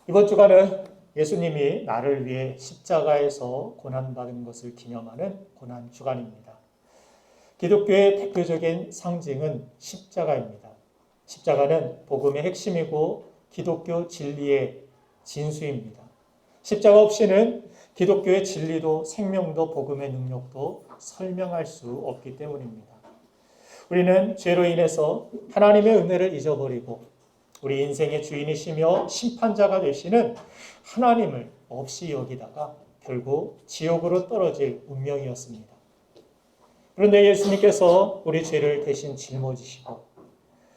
이번 주간은 예수님이 나를 위해 십자가에서 고난받은 것을 기념하는 고난주간입니다. 기독교의 대표적인 상징은 십자가입니다. 십자가는 복음의 핵심이고 기독교 진리의 진수입니다. 십자가 없이는 기독교의 진리도 생명도 복음의 능력도 설명할 수 없기 때문입니다. 우리는 죄로 인해서 하나님의 은혜를 잊어버리고 우리 인생의 주인이시며 심판자가 되시는 하나님을 없이 여기다가 결국 지옥으로 떨어질 운명이었습니다. 그런데 예수님께서 우리 죄를 대신 짊어지시고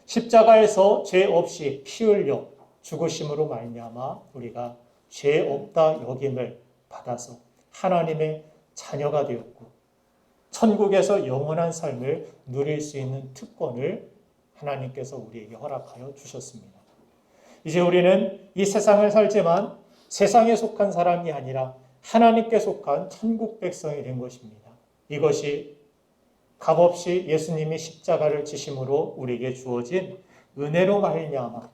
십자가에서 죄 없이 피 흘려 죽으심으로 말미암아 우리가 죄 없다 여김을 받아서 하나님의 자녀가 되었고 천국에서 영원한 삶을 누릴 수 있는 특권을 하나님께서 우리에게 허락하여 주셨습니다. 이제 우리는 이 세상을 살지만 세상에 속한 사람이 아니라 하나님께 속한 천국 백성이 된 것입니다. 이것이 값없이 예수님이 십자가를 지심으로 우리에게 주어진 은혜로 말미암아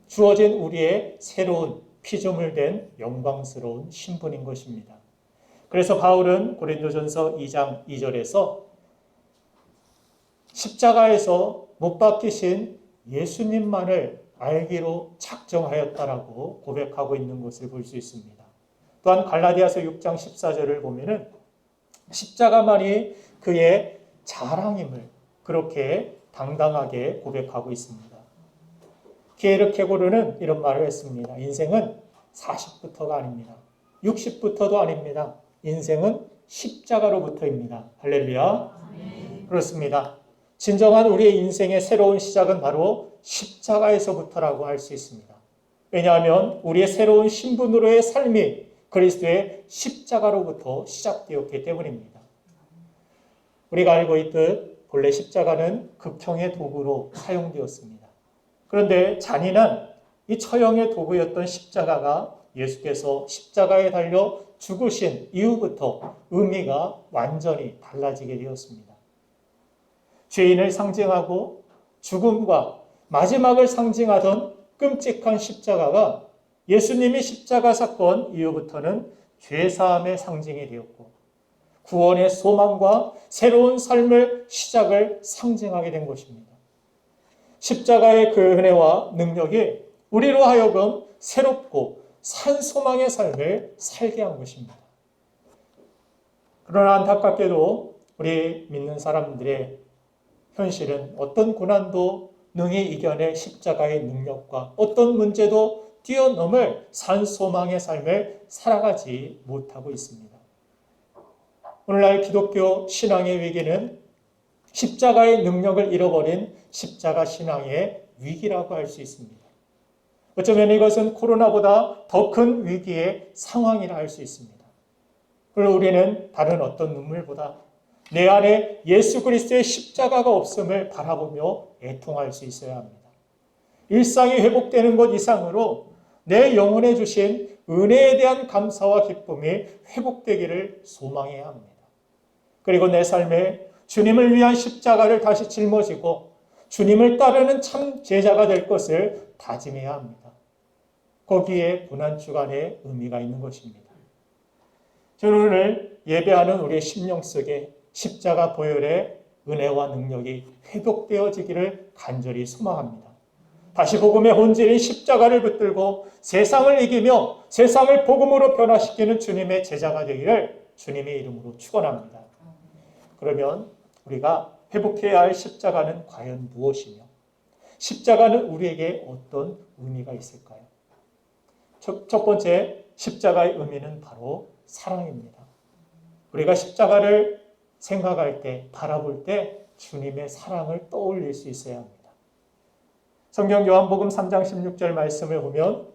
주어진 우리의 새로운 피조물 된 영광스러운 신분인 것입니다. 그래서 바울은 고린도전서 2장 2절에서 십자가에서 못 박히신 예수님만을 알기로 작정하였다라고 고백하고 있는 것을 볼 수 있습니다. 또한 갈라디아서 6장 14절을 보면은 십자가만이 그의 자랑임을 그렇게 당당하게 고백하고 있습니다. 피에르 케고르는 이런 말을 했습니다. 인생은 40부터가 아닙니다. 60부터도 아닙니다. 인생은 십자가로부터입니다. 할렐루야. 그렇습니다. 진정한 우리의 인생의 새로운 시작은 바로 십자가에서부터라고 할 수 있습니다. 왜냐하면 우리의 새로운 신분으로의 삶이 그리스도의 십자가로부터 시작되었기 때문입니다. 우리가 알고 있듯 본래 십자가는 극형의 도구로 사용되었습니다. 그런데 잔인한 이 처형의 도구였던 십자가가 예수께서 십자가에 달려 죽으신 이후부터 의미가 완전히 달라지게 되었습니다. 죄인을 상징하고 죽음과 마지막을 상징하던 끔찍한 십자가가 예수님이 십자가 사건 이후부터는 죄사함의 상징이 되었고 구원의 소망과 새로운 삶을 시작을 상징하게 된 것입니다. 십자가의 그 은혜와 능력이 우리로 하여금 새롭고 산 소망의 삶을 살게 한 것입니다. 그러나 안타깝게도 우리 믿는 사람들의 현실은 어떤 고난도 능히 이겨낼 십자가의 능력과 어떤 문제도 뛰어넘을 산 소망의 삶을 살아가지 못하고 있습니다. 오늘날 기독교 신앙의 위기는 십자가의 능력을 잃어버린 십자가 신앙의 위기라고 할 수 있습니다. 어쩌면 이것은 코로나보다 더 큰 위기의 상황이라 할 수 있습니다. 그리고 우리는 다른 어떤 눈물보다 내 안에 예수 그리스도의 십자가가 없음을 바라보며 애통할 수 있어야 합니다. 일상이 회복되는 것 이상으로 내 영혼에 주신 은혜에 대한 감사와 기쁨이 회복되기를 소망해야 합니다. 그리고 내 삶에 주님을 위한 십자가를 다시 짊어지고 주님을 따르는 참 제자가 될 것을 다짐해야 합니다. 거기에 고난주간의 의미가 있는 것입니다. 저는 오늘 예배하는 우리의 심령 속에 십자가 보혈의 은혜와 능력이 회복되어지기를 간절히 소망합니다. 다시 복음의 본질인 십자가를 붙들고 세상을 이기며 세상을 복음으로 변화시키는 주님의 제자가 되기를 주님의 이름으로 축원합니다. 그러면 우리가 회복해야 할 십자가는 과연 무엇이며 십자가는 우리에게 어떤 의미가 있을까요? 첫 번째 십자가의 의미는 바로 사랑입니다. 우리가 십자가를 생각할 때, 바라볼 때 주님의 사랑을 떠올릴 수 있어야 합니다. 성경 요한복음 3장 16절 말씀을 보면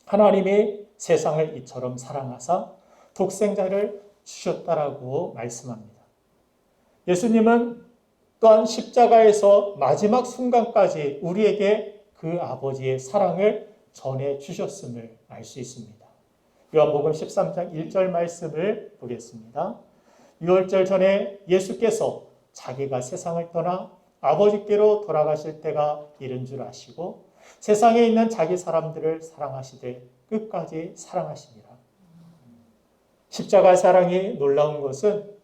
하나님이 세상을 이처럼 사랑하사 독생자를 주셨다라고 말씀합니다. 예수님은 또한 십자가에서 마지막 순간까지 우리에게 그 아버지의 사랑을 전해주셨음을 알 수 있습니다. 요한복음 13장 1절 말씀을 보겠습니다. 유월절 전에 예수께서 자기가 세상을 떠나 아버지께로 돌아가실 때가 이른 줄 아시고 세상에 있는 자기 사람들을 사랑하시되 끝까지 사랑하시니라. 십자가의 사랑이 놀라운 것은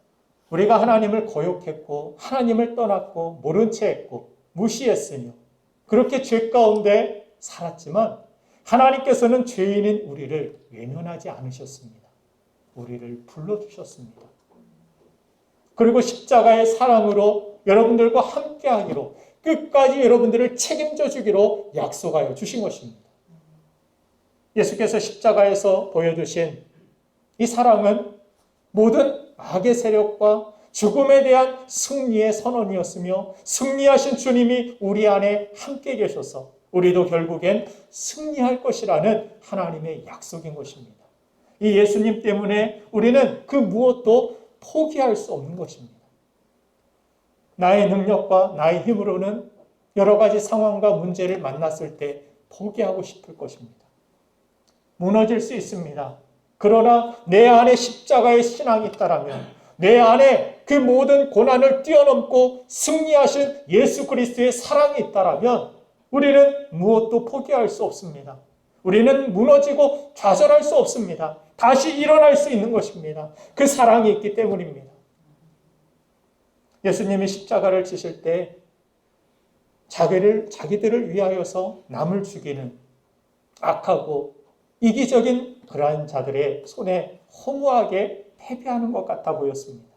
우리가 하나님을 거역했고 하나님을 떠났고 모른 채 했고 무시했으며 그렇게 죄 가운데 살았지만 하나님께서는 죄인인 우리를 외면하지 않으셨습니다. 우리를 불러주셨습니다. 그리고 십자가의 사랑으로 여러분들과 함께하기로 끝까지 여러분들을 책임져 주기로 약속하여 주신 것입니다. 예수께서 십자가에서 보여주신 이 사랑은 모든 악의 세력과 죽음에 대한 승리의 선언이었으며 승리하신 주님이 우리 안에 함께 계셔서 우리도 결국엔 승리할 것이라는 하나님의 약속인 것입니다. 이 예수님 때문에 우리는 그 무엇도 포기할 수 없는 것입니다. 나의 능력과 나의 힘으로는 여러 가지 상황과 문제를 만났을 때 포기하고 싶을 것입니다. 무너질 수 있습니다. 그러나 내 안에 십자가의 신앙이 있다라면 내 안에 그 모든 고난을 뛰어넘고 승리하신 예수 그리스도의 사랑이 있다라면 우리는 무엇도 포기할 수 없습니다. 우리는 무너지고 좌절할 수 없습니다. 다시 일어날 수 있는 것입니다. 그 사랑이 있기 때문입니다. 예수님이 십자가를 지실 때 자기들을 위하여서 남을 죽이는 악하고 이기적인 그러한 자들의 손에 허무하게 패배하는 것 같아 보였습니다.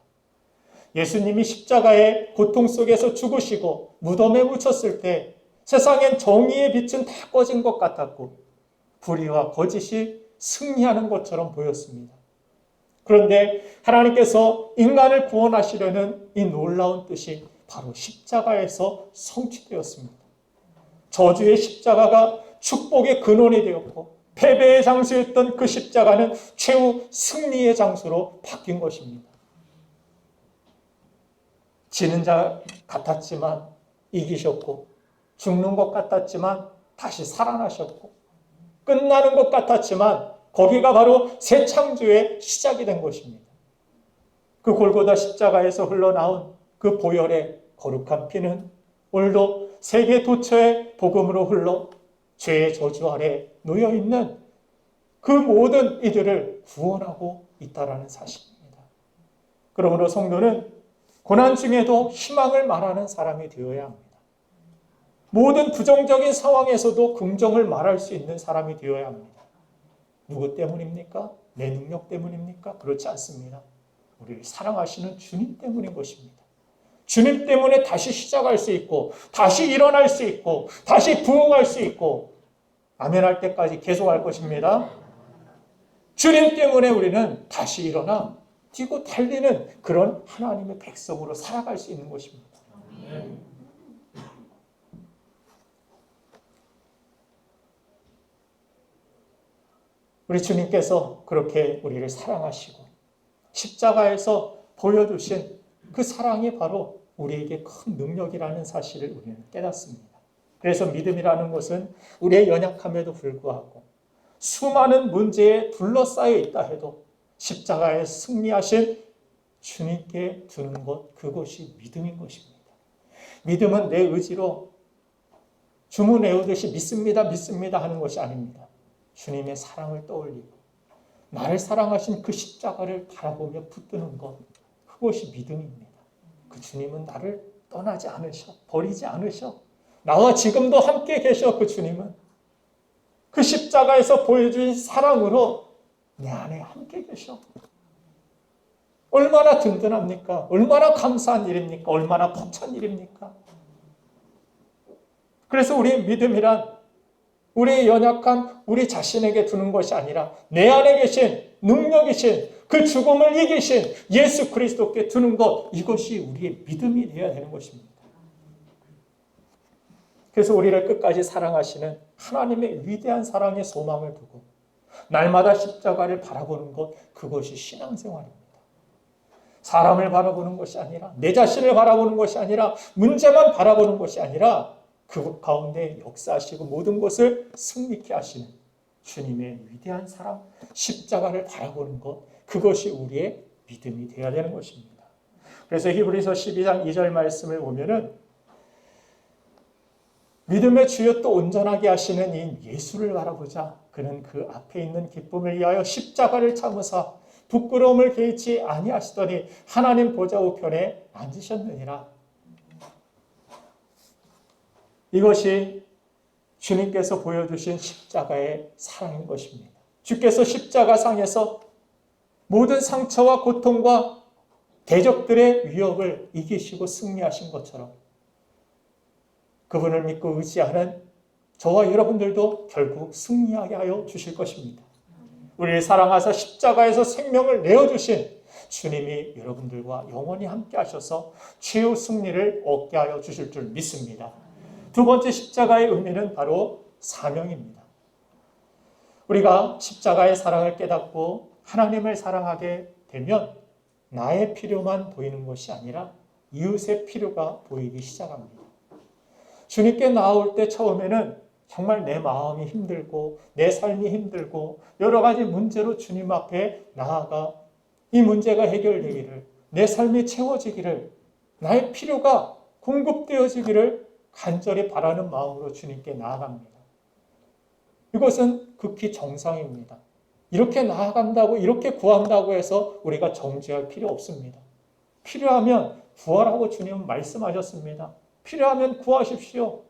예수님이 십자가의 고통 속에서 죽으시고 무덤에 묻혔을 때 세상엔 정의의 빛은 다 꺼진 것 같았고 불의와 거짓이 승리하는 것처럼 보였습니다. 그런데 하나님께서 인간을 구원하시려는 이 놀라운 뜻이 바로 십자가에서 성취되었습니다. 저주의 십자가가 축복의 근원이 되었고 패배의 장소였던 그 십자가는 최후 승리의 장소로 바뀐 것입니다. 지는 자 같았지만 이기셨고 죽는 것 같았지만 다시 살아나셨고 끝나는 것 같았지만 거기가 바로 새 창조의 시작이 된 것입니다. 그 골고다 십자가에서 흘러나온 그 보혈의 거룩한 피는 오늘도 세계 도처의 복음으로 흘러 죄의 저주 아래 놓여있는 그 모든 이들을 구원하고 있다는 사실입니다. 그러므로 성도는 고난 중에도 희망을 말하는 사람이 되어야 합니다. 모든 부정적인 상황에서도 긍정을 말할 수 있는 사람이 되어야 합니다. 누구 때문입니까? 내 능력 때문입니까? 그렇지 않습니다. 우리를 사랑하시는 주님 때문인 것입니다. 주님 때문에 다시 시작할 수 있고 다시 일어날 수 있고 다시 부흥할 수 있고 아멘할 때까지 계속할 것입니다. 주님 때문에 우리는 다시 일어나 뛰고 달리는 그런 하나님의 백성으로 살아갈 수 있는 것입니다. 우리 주님께서 그렇게 우리를 사랑하시고 십자가에서 보여주신 그 사랑이 바로 우리에게 큰 능력이라는 사실을 우리는 깨닫습니다. 그래서 믿음이라는 것은 우리의 연약함에도 불구하고 수많은 문제에 둘러싸여 있다 해도 십자가에 승리하신 주님께 두는 것, 그것이 믿음인 것입니다. 믿음은 내 의지로 주문 외우듯이 믿습니다, 믿습니다 하는 것이 아닙니다. 주님의 사랑을 떠올리고 나를 사랑하신 그 십자가를 바라보며 붙드는 것, 그것이 믿음입니다. 그 주님은 나를 떠나지 않으셔, 버리지 않으셔. 나와 지금도 함께 계셔. 그 주님은 그 십자가에서 보여준 사랑으로 내 안에 함께 계셔. 얼마나 든든합니까? 얼마나 감사한 일입니까? 얼마나 벅찬 일입니까? 그래서 우리의 믿음이란 우리의 연약한 우리 자신에게 두는 것이 아니라 내 안에 계신 능력이신 그 죽음을 이기신 예수 그리스도께 두는 것, 이것이 우리의 믿음이 되어야 되는 것입니다. 그래서 우리를 끝까지 사랑하시는 하나님의 위대한 사랑의 소망을 두고 날마다 십자가를 바라보는 것, 그것이 신앙생활입니다. 사람을 바라보는 것이 아니라 내 자신을 바라보는 것이 아니라 문제만 바라보는 것이 아니라 그 가운데 역사하시고 모든 것을 승리케 하시는 주님의 위대한 사랑, 십자가를 바라보는 것, 그것이 우리의 믿음이 되어야 되는 것입니다. 그래서 히브리서 12장 2절 말씀을 보면은 믿음의 주여 또 온전하게 하시는 이 예수를 바라보자. 그는 그 앞에 있는 기쁨을 위하여 십자가를 참으사 부끄러움을 개의치 아니하시더니 하나님 보좌 우편에 앉으셨느니라. 이것이 주님께서 보여주신 십자가의 사랑인 것입니다. 주께서 십자가상에서 모든 상처와 고통과 대적들의 위협을 이기시고 승리하신 것처럼 그분을 믿고 의지하는 저와 여러분들도 결국 승리하게 하여 주실 것입니다. 우리를 사랑하사 십자가에서 생명을 내어주신 주님이 여러분들과 영원히 함께 하셔서 최후 승리를 얻게 하여 주실 줄 믿습니다. 두 번째 십자가의 의미는 바로 사명입니다. 우리가 십자가의 사랑을 깨닫고 하나님을 사랑하게 되면 나의 필요만 보이는 것이 아니라 이웃의 필요가 보이기 시작합니다. 주님께 나아올 때 처음에는 정말 내 마음이 힘들고 내 삶이 힘들고 여러 가지 문제로 주님 앞에 나아가 이 문제가 해결되기를, 내 삶이 채워지기를, 나의 필요가 공급되어지기를 간절히 바라는 마음으로 주님께 나아갑니다. 이것은 극히 정상입니다. 이렇게 나아간다고, 이렇게 구한다고 해서 우리가 정죄할 필요 없습니다. 필요하면 구하라고 주님은 말씀하셨습니다. 필요하면 구하십시오.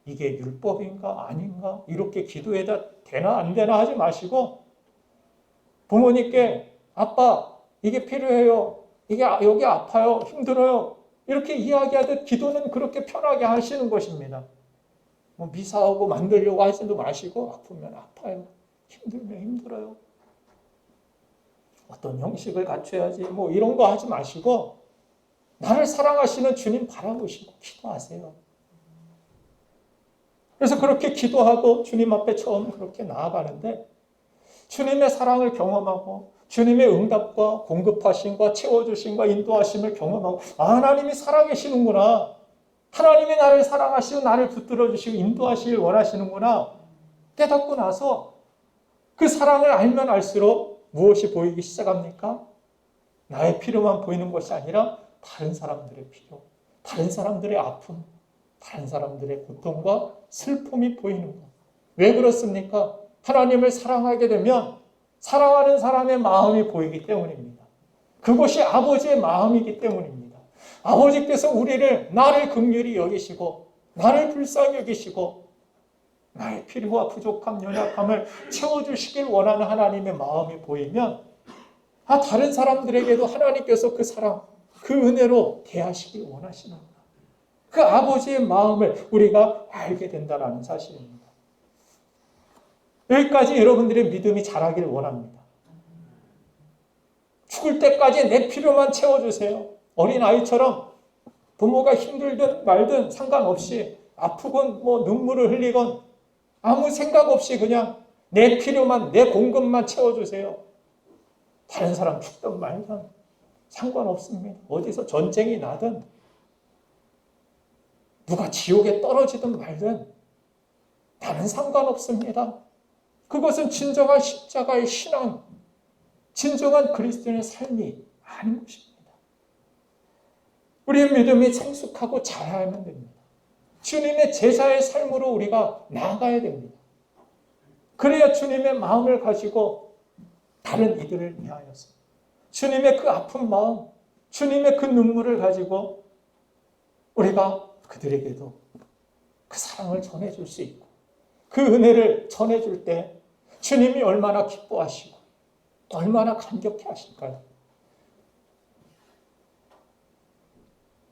이게 율법인가 아닌가 이렇게 기도해도 되나 안 되나 하지 마시고 부모님께 아빠 이게 필요해요. 이게 여기 아파요. 힘들어요. 이렇게 이야기하듯 기도는 그렇게 편하게 하시는 것입니다. 뭐 미사하고 만들려고 하지도 마시고 아프면 아파요. 힘들면 힘들어요. 어떤 형식을 갖춰야지 뭐 이런 거 하지 마시고 나를 사랑하시는 주님 바라보시고 기도하세요. 그래서 그렇게 기도하고 주님 앞에 처음 그렇게 나아가는데 주님의 사랑을 경험하고 주님의 응답과 공급하심과 채워주심과 인도하심을 경험하고 하나님이 살아계시는구나. 하나님이 나를 사랑하시고 나를 붙들어 주시고 인도하시길 원하시는구나. 깨닫고 나서 그 사랑을 알면 알수록 무엇이 보이기 시작합니까? 나의 필요만 보이는 것이 아니라 다른 사람들의 필요, 다른 사람들의 아픔, 다른 사람들의 고통과 슬픔이 보이는 것. 왜 그렇습니까? 하나님을 사랑하게 되면 사랑하는 사람의 마음이 보이기 때문입니다. 그것이 아버지의 마음이기 때문입니다. 아버지께서 나를 긍휼히 여기시고 나를 불쌍히 여기시고 나의 필요와 부족함, 연약함을 채워주시길 원하는 하나님의 마음이 보이면 다른 사람들에게도 하나님께서 그 사랑, 그 은혜로 대하시길 원하시는구나. 그 아버지의 마음을 우리가 알게 된다는 사실입니다. 여기까지 여러분들의 믿음이 자라길 원합니다. 죽을 때까지 내 필요만 채워주세요. 어린아이처럼 부모가 힘들든 말든 상관없이 아프건 눈물을 흘리건 아무 생각 없이 그냥 내 필요만, 내 공급만 채워주세요. 다른 사람 죽든 말든 상관없습니다. 어디서 전쟁이 나든 누가 지옥에 떨어지든 말든 나는 상관없습니다. 그것은 진정한 십자가의 신앙, 진정한 그리스도인의 삶이 아닌 것입니다. 우리의 믿음이 성숙하고 자라야만 됩니다. 주님의 제자의 삶으로 우리가 나아가야 됩니다. 그래야 주님의 마음을 가지고 다른 이들을 위하여서 주님의 그 아픈 마음, 주님의 그 눈물을 가지고 우리가 그들에게도 그 사랑을 전해줄 수 있고 그 은혜를 전해줄 때 주님이 얼마나 기뻐하시고 얼마나 감격해 하실까요?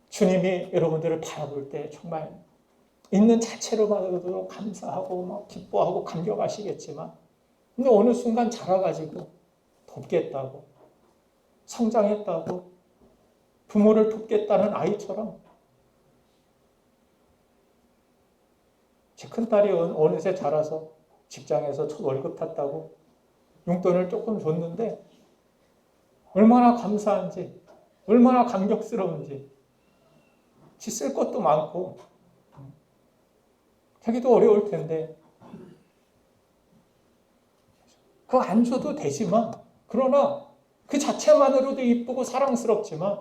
주님이 여러분들을 바라볼 때 정말 있는 자체로만으로도 감사하고 기뻐하고 감격하시겠지만 근데 어느 순간 자라가지고 돕겠다고 성장했다고 부모를 돕겠다는 아이처럼 제 큰딸이 어느새 자라서 직장에서 첫 월급 탔다고 용돈을 조금 줬는데 얼마나 감사한지 얼마나 감격스러운지 지 쓸 것도 많고 자기도 어려울 텐데 그거 안 줘도 되지만 그러나 그 자체만으로도 이쁘고 사랑스럽지만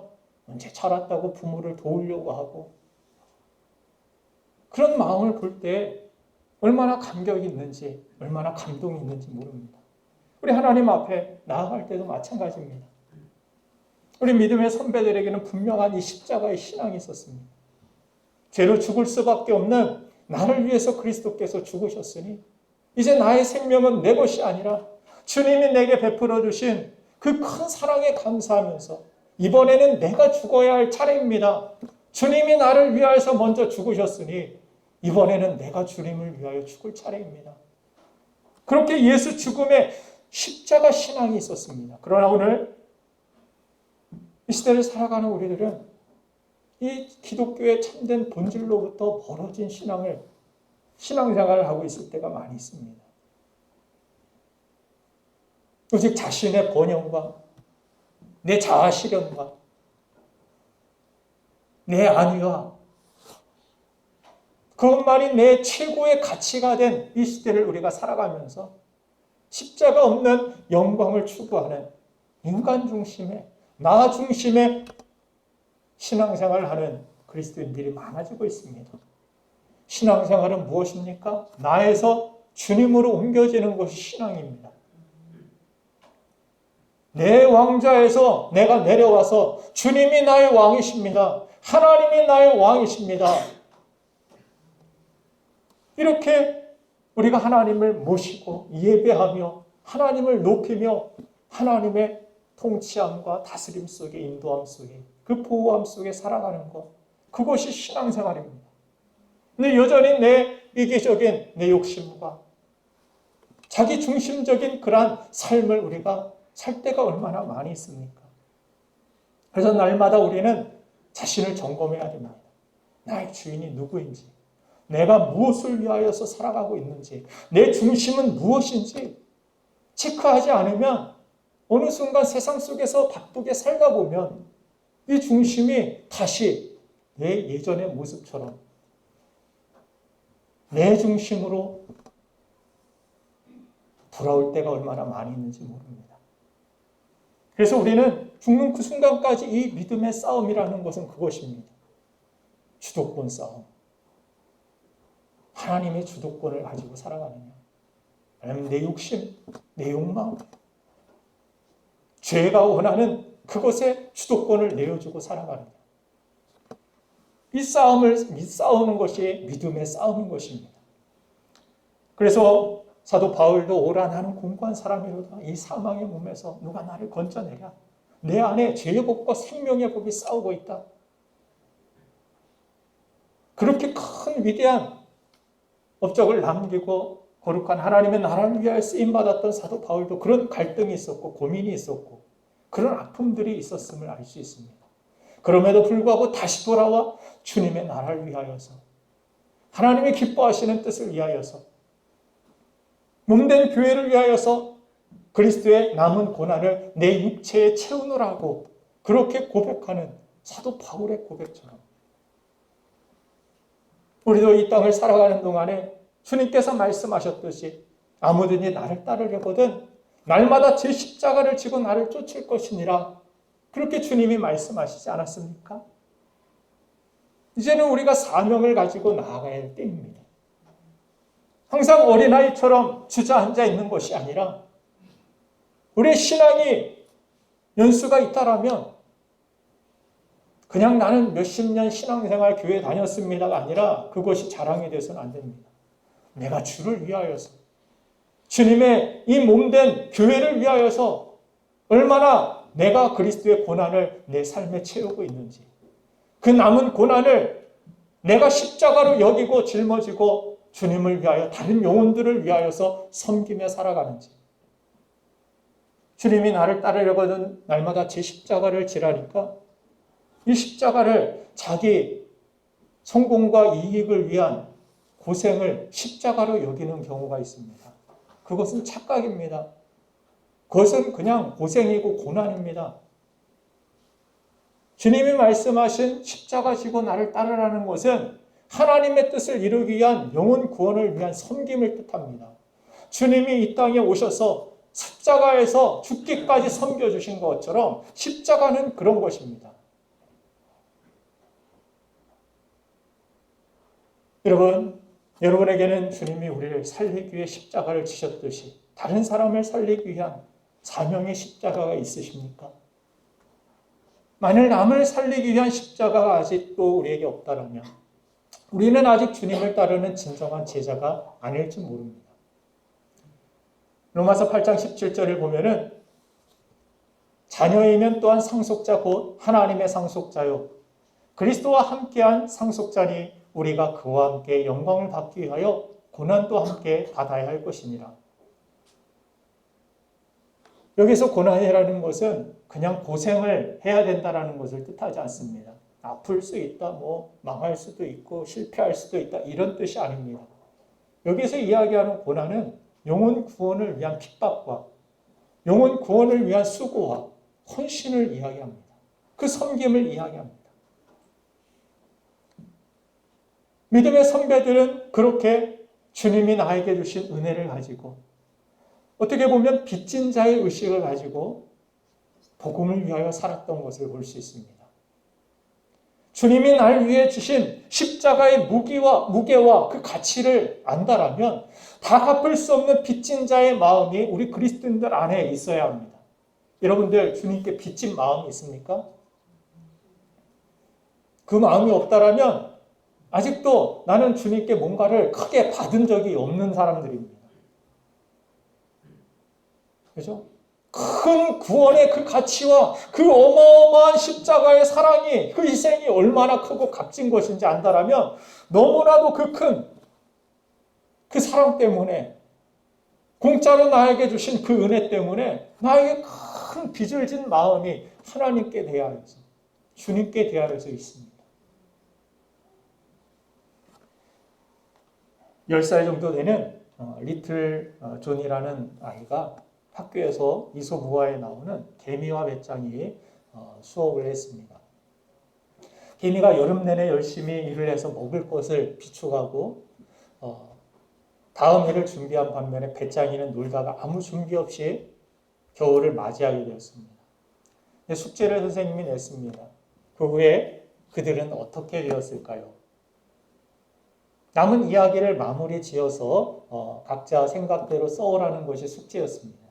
언제 자랐다고 부모를 도우려고 하고 그런 마음을 볼 때 얼마나 감격이 있는지, 얼마나 감동이 있는지 모릅니다. 우리 하나님 앞에 나아갈 때도 마찬가지입니다. 우리 믿음의 선배들에게는 분명한 이 십자가의 신앙이 있었습니다. 죄로 죽을 수밖에 없는 나를 위해서 그리스도께서 죽으셨으니 이제 나의 생명은 내 것이 아니라 주님이 내게 베풀어 주신 그 큰 사랑에 감사하면서 이번에는 내가 죽어야 할 차례입니다. 주님이 나를 위하여서 먼저 죽으셨으니 이번에는 내가 주님을 위하여 죽을 차례입니다. 그렇게 예수 죽음에 십자가 신앙이 있었습니다. 그러나 오늘 이 시대를 살아가는 우리들은 이 기독교의 참된 본질로부터 멀어진 신앙생활을 하고 있을 때가 많이 있습니다. 오직 자신의 번영과 내 자아 실현과 내 안위와 그것만이 내 최고의 가치가 된 이 시대를 우리가 살아가면서 십자가 없는 영광을 추구하는 인간 중심의 나 중심의 신앙생활을 하는 그리스도인들이 많아지고 있습니다. 신앙생활은 무엇입니까? 나에서 주님으로 옮겨지는 것이 신앙입니다. 내 왕좌에서 내가 내려와서 주님이 나의 왕이십니다. 하나님이 나의 왕이십니다. 이렇게 우리가 하나님을 모시고 예배하며 하나님을 높이며 하나님의 통치함과 다스림 속에 인도함 속에 그 보호함 속에 살아가는 것, 그것이 신앙생활입니다. 근데 여전히 내 이기적인 내 욕심과 자기 중심적인 그러한 삶을 우리가 살 때가 얼마나 많이 있습니까? 그래서 날마다 우리는 자신을 점검해야 됩니다. 나의 주인이 누구인지, 내가 무엇을 위하여서 살아가고 있는지, 내 중심은 무엇인지 체크하지 않으면 어느 순간 세상 속에서 바쁘게 살다 보면 이 중심이 다시 내 예전의 모습처럼 내 중심으로 돌아올 때가 얼마나 많이 있는지 모릅니다. 그래서 우리는 죽는 그 순간까지 이 믿음의 싸움이라는 것은 그것입니다. 주도권 싸움. 하나님의 주도권을 가지고 살아가느냐, 아니면 내 욕심, 내 욕망, 죄가 원하는 그것에 주도권을 내어주고 살아가느냐. 이 싸우는 것이 믿음의 싸움인 것입니다. 그래서 사도 바울도 오라 나는 공고한 사람이로다. 이 사망의 몸에서 누가 나를 건져내랴. 내 안에 죄의 법과 생명의 법이 싸우고 있다. 그렇게 큰 위대한 업적을 남기고 거룩한 하나님의 나라를 위하여 쓰임받았던 사도 바울도 그런 갈등이 있었고 고민이 있었고 그런 아픔들이 있었음을 알 수 있습니다. 그럼에도 불구하고 다시 돌아와 주님의 나라를 위하여서 하나님의 기뻐하시는 뜻을 위하여서 몸된 교회를 위하여서 그리스도의 남은 고난을 내 육체에 채우느라고 그렇게 고백하는 사도 바울의 고백처럼 우리도 이 땅을 살아가는 동안에 주님께서 말씀하셨듯이 아무든지 나를 따르려거든 날마다 제 십자가를 지고 나를 쫓을 것이니라. 그렇게 주님이 말씀하시지 않았습니까? 이제는 우리가 사명을 가지고 나아가야 할 때입니다. 항상 어린아이처럼 주저앉아 있는 것이 아니라 우리의 신앙이 연수가 있다라면 그냥 나는 몇십 년 신앙생활 교회 다녔습니다가 아니라 그것이 자랑이 돼서는 안 됩니다. 내가 주를 위하여서 주님의 이 몸된 교회를 위하여서 얼마나 내가 그리스도의 고난을 내 삶에 채우고 있는지 그 남은 고난을 내가 십자가로 여기고 짊어지고 주님을 위하여 다른 영혼들을 위하여서 섬기며 살아가는지 주님이 나를 따르려거든 날마다 제 십자가를 지라니까 이 십자가를 자기 성공과 이익을 위한 고생을 십자가로 여기는 경우가 있습니다. 그것은 착각입니다. 그것은 그냥 고생이고 고난입니다. 주님이 말씀하신 십자가 지고 나를 따르라는 것은 하나님의 뜻을 이루기 위한 영혼 구원을 위한 섬김을 뜻합니다. 주님이 이 땅에 오셔서 십자가에서 죽기까지 섬겨주신 것처럼 십자가는 그런 것입니다. 여러분에게는 주님이 우리를 살리기 위해 십자가를 지셨듯이 다른 사람을 살리기 위한 사명의 십자가가 있으십니까? 만일 남을 살리기 위한 십자가가 아직도 우리에게 없다면 우리는 아직 주님을 따르는 진정한 제자가 아닐지 모릅니다. 로마서 8장 17절을 보면은 자녀이면 또한 상속자 곧 하나님의 상속자요 그리스도와 함께한 상속자니 우리가 그와 함께 영광을 받기 위하여 고난도 함께 받아야 할 것이니라. 여기서 고난이라는 것은 그냥 고생을 해야 된다는 것을 뜻하지 않습니다. 아플 수 있다, 망할 수도 있고 실패할 수도 있다 이런 뜻이 아닙니다. 여기서 이야기하는 고난은 영혼 구원을 위한 핍박과 영혼 구원을 위한 수고와 헌신을 이야기합니다. 그 섬김을 이야기합니다. 믿음의 선배들은 그렇게 주님이 나에게 주신 은혜를 가지고 어떻게 보면 빚진 자의 의식을 가지고 복음을 위하여 살았던 것을 볼 수 있습니다. 주님이 날 위해 주신 십자가의 무게와 그 가치를 안다라면 다 갚을 수 없는 빚진 자의 마음이 우리 그리스도인들 안에 있어야 합니다. 여러분들 주님께 빚진 마음이 있습니까? 그 마음이 없다라면 아직도 나는 주님께 뭔가를 크게 받은 적이 없는 사람들입니다. 그죠? 큰 구원의 그 가치와 그 어마어마한 십자가의 사랑이 그 희생이 얼마나 크고 값진 것인지 안다라면 너무나도 그 큰 그 사랑 때문에 공짜로 나에게 주신 그 은혜 때문에 나에게 큰 빚을 진 마음이 하나님께 대하여서 주님께 대하여서 있습니다. 10살 정도 되는 리틀 존이라는 아이가 학교에서 이소무화에 나오는 개미와 배짱이 수업을 했습니다. 개미가 여름 내내 열심히 일을 해서 먹을 것을 비축하고 다음 해를 준비한 반면에 배짱이는 놀다가 아무 준비 없이 겨울을 맞이하게 되었습니다. 숙제를 선생님이 냈습니다. 그 후에 그들은 어떻게 되었을까요? 남은 이야기를 마무리 지어서 각자 생각대로 써오라는 것이 숙제였습니다.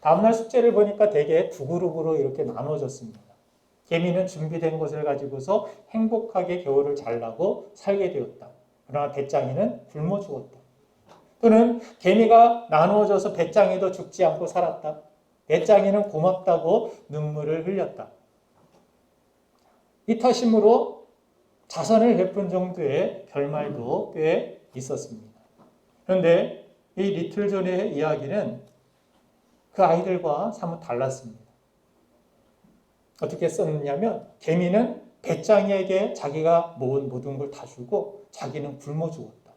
다음날 숙제를 보니까 대개 두 그룹으로 이렇게 나눠졌습니다. 개미는 준비된 것을 가지고서 행복하게 겨울을 잘 나고 살게 되었다. 그러나 배짱이는 굶어 죽었다. 또는 개미가 나누어져서 배짱이도 죽지 않고 살았다. 배짱이는 고맙다고 눈물을 흘렸다. 이 탓이므로 자선을 베푼 정도의 결말도 꽤 있었습니다. 그런데 이 리틀 존의 이야기는 그 아이들과 사뭇 달랐습니다. 어떻게 썼느냐면 개미는 배짱이에게 자기가 모은 모든 걸 다 주고 자기는 굶어 죽었다.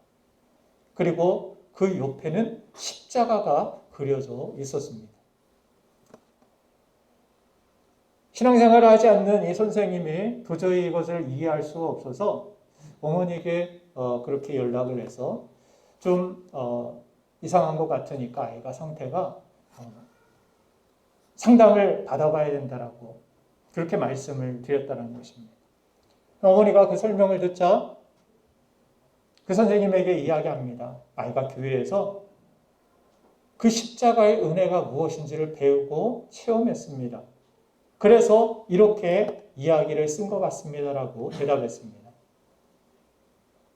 그리고 그 옆에는 십자가가 그려져 있었습니다. 신앙생활을 하지 않는 이 선생님이 도저히 이것을 이해할 수가 없어서 어머니에게 그렇게 연락을 해서 좀 이상한 것 같으니까 아이가 상태가 상담을 받아봐야 된다라고 그렇게 말씀을 드렸다는 것입니다. 어머니가 그 설명을 듣자 그 선생님에게 이야기합니다. 아이가 교회에서 그 십자가의 은혜가 무엇인지를 배우고 체험했습니다. 그래서 이렇게 이야기를 쓴 것 같습니다라고 대답했습니다.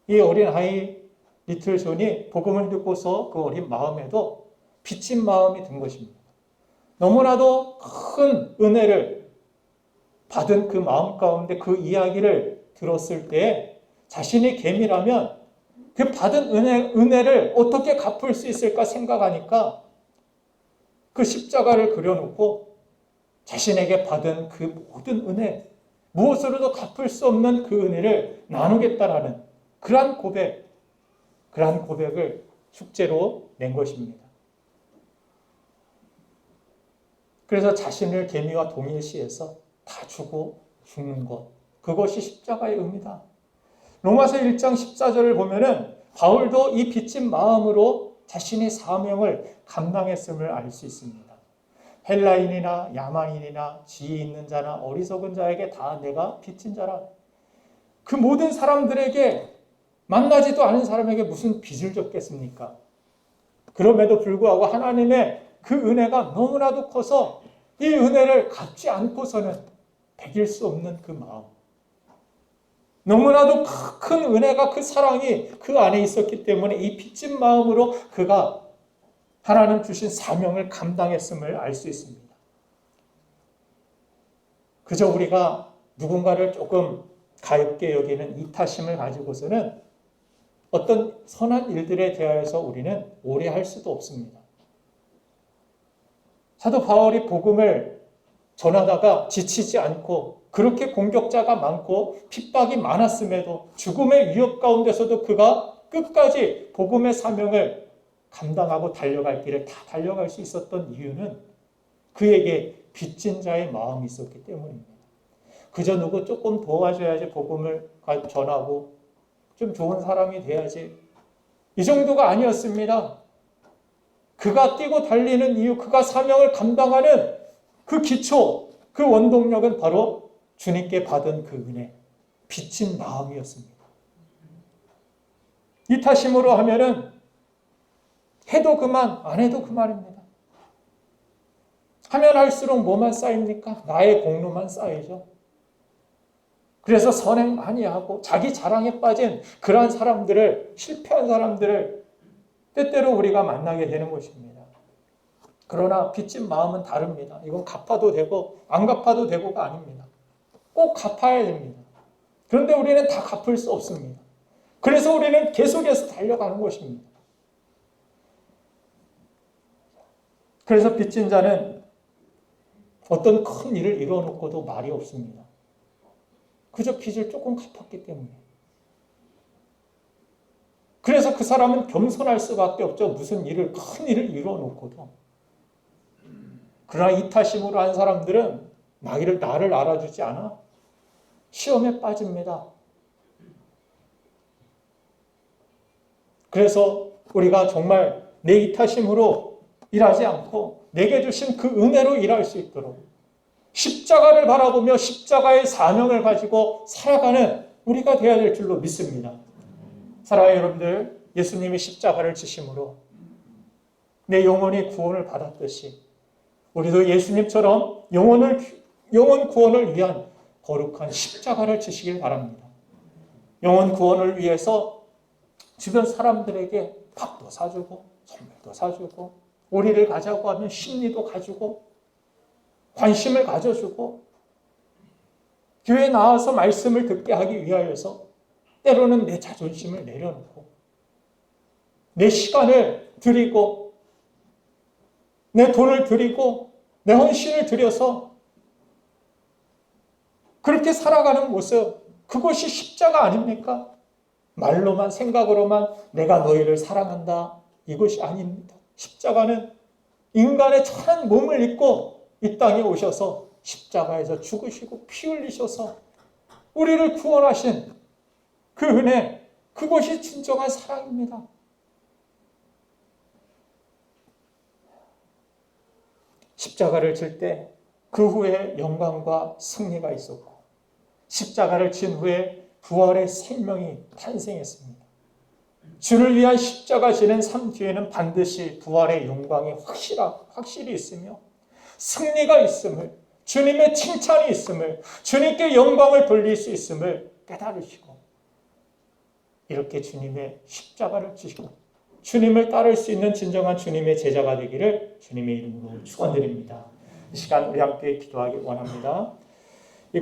이 어린 아이 리틀 존이 복음을 듣고서 그 어린 마음에도 빚진 마음이 든 것입니다. 너무나도 큰 은혜를 받은 그 마음 가운데 그 이야기를 들었을 때 자신이 개미라면 그 받은 은혜를 어떻게 갚을 수 있을까 생각하니까 그 십자가를 그려놓고 자신에게 받은 그 모든 은혜, 무엇으로도 갚을 수 없는 그 은혜를 나누겠다라는 그러한 고백을 숙제로 낸 것입니다. 그래서 자신을 개미와 동일시해서 다 주고 죽는 것, 그것이 십자가의 의미다. 로마서 1장 14절을 보면은 바울도 이 빚진 마음으로 자신의 사명을 감당했음을 알 수 있습니다. 헬라인이나 야만인이나 지혜 있는 자나 어리석은 자에게 다 내가 빚진 자라. 그 모든 사람들에게 만나지도 않은 사람에게 무슨 빚을 졌겠습니까? 그럼에도 불구하고 하나님의 그 은혜가 너무나도 커서 이 은혜를 갚지 않고서는 배길 수 없는 그 마음. 너무나도 큰 은혜가, 그 사랑이 그 안에 있었기 때문에 이 빚진 마음으로 그가 하나님 주신 사명을 감당했음을 알 수 있습니다. 그저 우리가 누군가를 조금 가볍게 여기는 이타심을 가지고서는 어떤 선한 일들에 대하여서 우리는 오래 할 수도 없습니다. 사도 바울이 복음을 전하다가 지치지 않고 그렇게 공격자가 많고 핍박이 많았음에도 죽음의 위협 가운데서도 그가 끝까지 복음의 사명을 감당하고 달려갈 길을 다 달려갈 수 있었던 이유는 그에게 빚진 자의 마음이 있었기 때문입니다. 그저 누구 조금 도와줘야지 복음을 전하고 좀 좋은 사람이 돼야지, 이 정도가 아니었습니다. 그가 뛰고 달리는 이유, 그가 사명을 감당하는 그 기초, 그 원동력은 바로 주님께 받은 그 은혜, 빚진 마음이었습니다. 이타심으로 하면은 해도 그만, 안 해도 그만입니다. 하면 할수록 뭐만 쌓입니까? 나의 공로만 쌓이죠. 그래서 선행 많이 하고 자기 자랑에 빠진 그러한 사람들을, 실패한 사람들을 때때로 우리가 만나게 되는 것입니다. 그러나 빚진 마음은 다릅니다. 이건 갚아도 되고 안 갚아도 되고가 아닙니다. 꼭 갚아야 됩니다. 그런데 우리는 다 갚을 수 없습니다. 그래서 우리는 계속해서 달려가는 것입니다. 그래서 빚진 자는 어떤 큰 일을 이뤄놓고도 말이 없습니다. 그저 빚을 조금 갚았기 때문에. 그래서 그 사람은 겸손할 수밖에 없죠. 무슨 일을, 큰 일을 이뤄놓고도. 그러나 이타심으로 한 사람들은 나를 알아주지 않아 시험에 빠집니다. 그래서 우리가 정말 내 이타심으로 일하지 않고 내게 주신 그 은혜로 일할 수 있도록 십자가를 바라보며 십자가의 사명을 가지고 살아가는 우리가 되어야 될 줄로 믿습니다. 사랑하는 여러분들, 예수님이 십자가를 지심으로 내 영혼이 구원을 받았듯이 우리도 예수님처럼 영혼 구원을 위한 거룩한 십자가를 지시길 바랍니다. 영혼 구원을 위해서 주변 사람들에게 밥도 사주고 선물도 사주고 우리를 가자고 하면 심리도 가지고 관심을 가져주고 교회에 나와서 말씀을 듣게 하기 위하여서 때로는 내 자존심을 내려놓고 내 시간을 드리고 내 돈을 드리고 내 헌신을 드려서 그렇게 살아가는 모습, 그것이 십자가 아닙니까? 말로만, 생각으로만 내가 너희를 사랑한다, 이것이 아닙니다. 십자가는 인간의 천한 몸을 입고 이 땅에 오셔서 십자가에서 죽으시고 피 흘리셔서 우리를 구원하신 그 은혜, 그것이 진정한 사랑입니다. 십자가를 질 때 그 후에 영광과 승리가 있었고 십자가를 진 후에 부활의 생명이 탄생했습니다. 주를 위한 십자가 지는 삶 뒤에는 반드시 부활의 영광이 확실히 있으며 승리가 있음을, 주님의 칭찬이 있음을, 주님께 영광을 돌릴 수 있음을 깨달으시고 이렇게 주님의 십자가를 지시고 주님을 따를 수 있는 진정한 주님의 제자가 되기를 주님의 이름으로 축원드립니다. 이 시간 우리 함께 기도하기 원합니다.